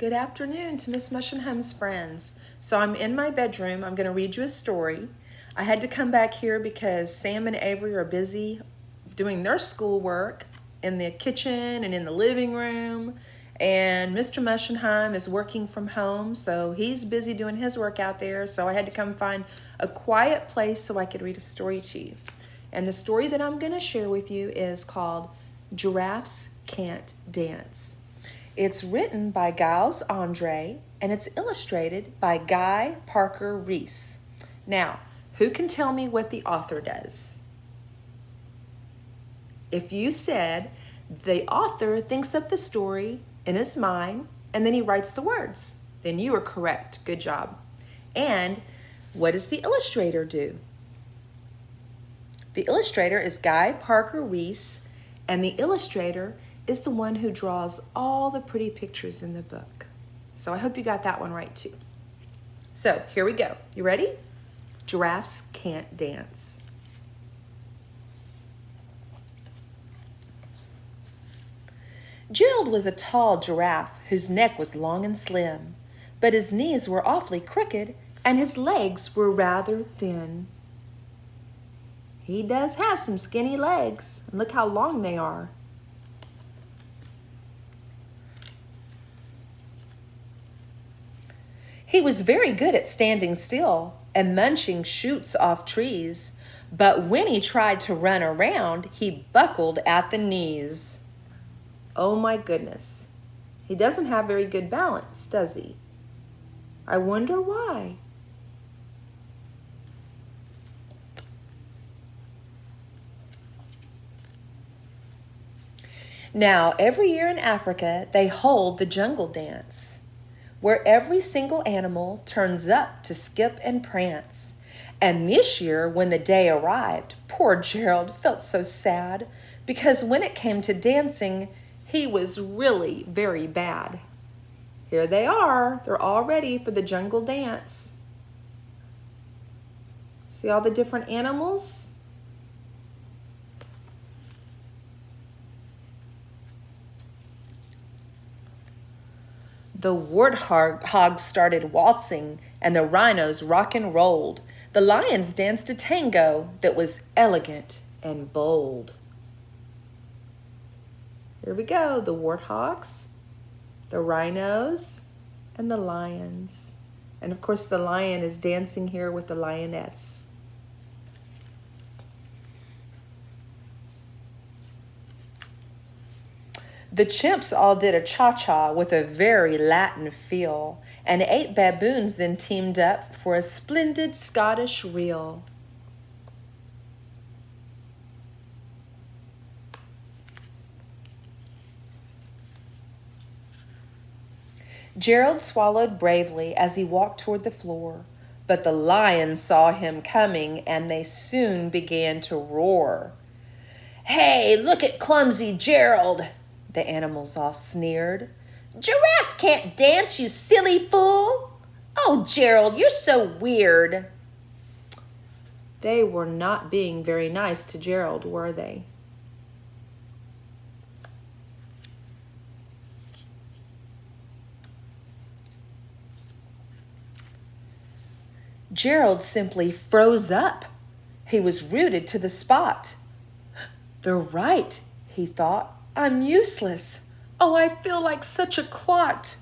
Good afternoon to Miss Mushenham's friends. So I'm in my bedroom. I'm going to read you a story. I had to come back here because Sam and Avery are busy doing their schoolwork in the kitchen and in the living room. And Mr. Mushenham is working from home, so he's busy doing his work out there. So I had to come find a quiet place so I could read a story to you. And the story that I'm going to share with you is called Giraffes Can't Dance. It's written by Giles Andre, and it's illustrated by Guy Parker Reese. Now, who can tell me what the author does? If you said the author thinks up the story in his mind, and then he writes the words, then you are correct. Good job. And what does the illustrator do? The illustrator is Guy Parker Reese, and the illustrator is the one who draws all the pretty pictures in the book. So I hope you got that one right too. So here we go. You ready? Giraffes Can't Dance. Gerald was a tall giraffe whose neck was long and slim, but his knees were awfully crooked and his legs were rather thin. He does have some skinny legs, and look how long they are. He was very good at standing still and munching shoots off trees, but when he tried to run around, he buckled at the knees. Oh my goodness. He doesn't have very good balance, does he? I wonder why. Now, every year in Africa, they hold the jungle dance, where every single animal turns up to skip and prance. And this year, when the day arrived, poor Gerald felt so sad because when it came to dancing, he was really very bad. Here they are. They're all ready for the jungle dance. See all the different animals? The warthogs started waltzing and the rhinos rock and rolled. The lions danced a tango that was elegant and bold. Here we go, the warthogs, the rhinos, and the lions. And of course the lion is dancing here with the lioness. The chimps all did a cha-cha with a very Latin feel, and 8 baboons then teamed up for a splendid Scottish reel. Gerald swallowed bravely as he walked toward the floor, but the lions saw him coming and they soon began to roar. "Hey, look at clumsy Gerald!" the animals all sneered. "Giraffes can't dance, you silly fool! Oh, Gerald, you're so weird!" They were not being very nice to Gerald, were they? Gerald simply froze up. He was rooted to the spot. "They're right," he thought. "I'm useless. Oh, I feel like such a clot."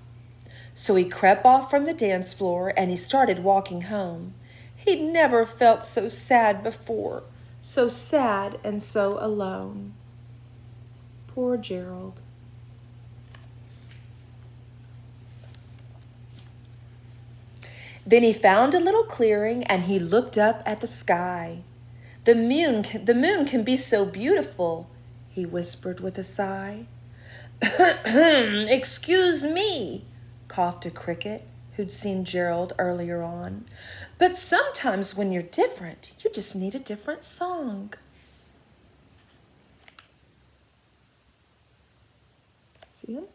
So he crept off from the dance floor and he started walking home. He'd never felt so sad before, so sad and so alone. Poor Gerald. Then he found a little clearing and he looked up at the sky. The moon can be so beautiful," he whispered with a sigh. "Excuse me," coughed a cricket who'd seen Gerald earlier on. "But sometimes when you're different, you just need a different song." See him?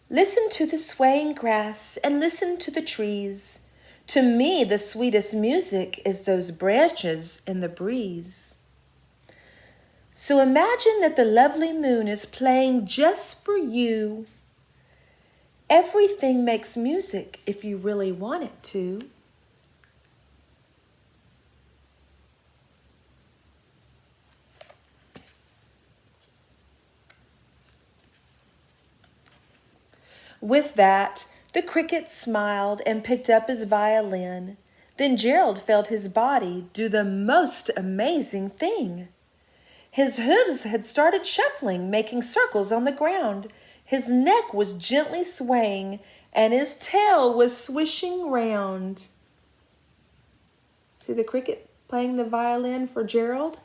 Listen to the swaying grass and listen to the trees. To me, the sweetest music is those branches in the breeze. So imagine that the lovely moon is playing just for you. Everything makes music if you really want it to. With that, the cricket smiled and picked up his violin. Then Gerald felt his body do the most amazing thing. His hooves had started shuffling, making circles on the ground. His neck was gently swaying, and his tail was swishing round. See the cricket playing the violin for Gerald?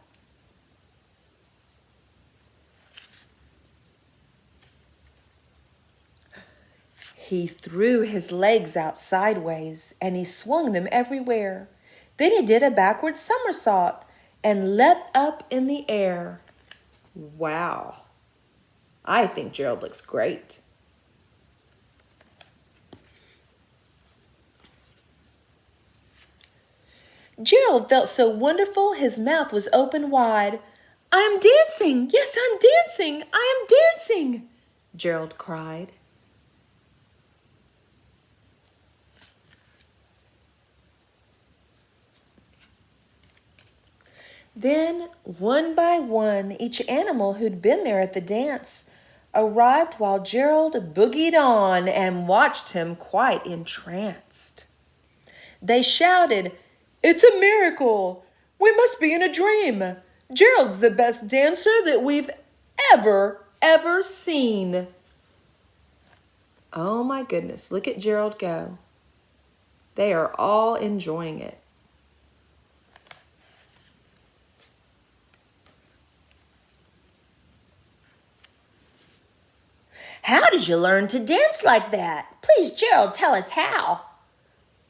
He threw his legs out sideways, and he swung them everywhere. Then he did a backward somersault and leapt up in the air. Wow, I think Gerald looks great. Gerald felt so wonderful his mouth was open wide. "I am dancing! Yes, I'm dancing! I am dancing!" Gerald cried. Then, one by one, each animal who'd been there at the dance arrived while Gerald boogied on and watched him quite entranced. They shouted, "It's a miracle! We must be in a dream! Gerald's the best dancer that we've ever seen!" Oh my goodness, look at Gerald go. They are all enjoying it. "How did you learn to dance like that? Please, Gerald, tell us how."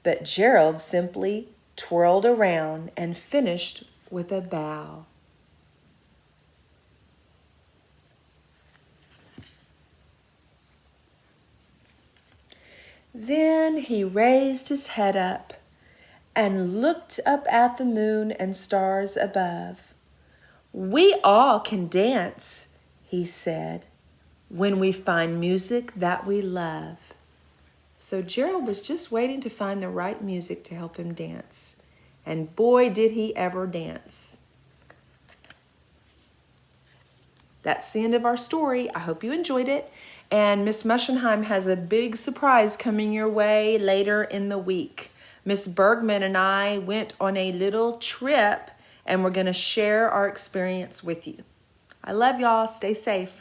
But Gerald simply twirled around and finished with a bow. Then he raised his head up and looked up at the moon and stars above. "We all can dance," he said, "when we find music that we love." So Gerald was just waiting to find the right music to help him dance. And boy, did he ever dance. That's the end of our story. I hope you enjoyed it. And Miss Muschenheim has a big surprise coming your way later in the week. Miss Bergman and I went on a little trip, and we're going to share our experience with you. I love y'all. Stay safe.